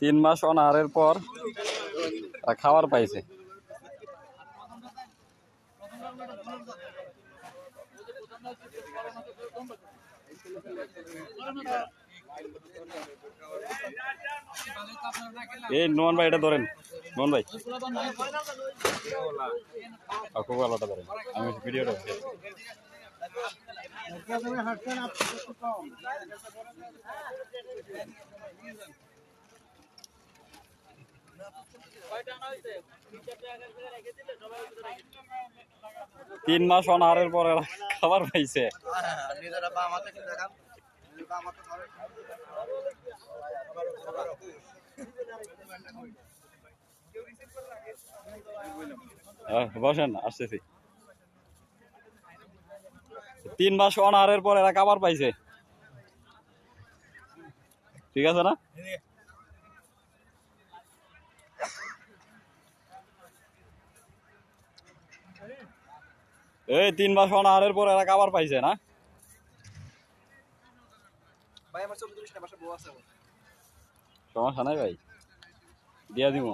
3 মাস অনাহারের পর খাবার পাইছে। এই নোমান ভাই এটা ধরেন, নোমান ভাই কোকালাটা ধরেন, আমি ভিডিওটা 3 মাস অনাহারের পরে খাবার পাইছে। বসেন, আসতেছি। 3 মাস অনাহারের পর এরা খাবার পাইছে, ঠিক আছে না? এই 3 মাস অনাহারের পর এরা খাবার পাইছে না? সমস্যা নাই ভাই, দিয়া দিব।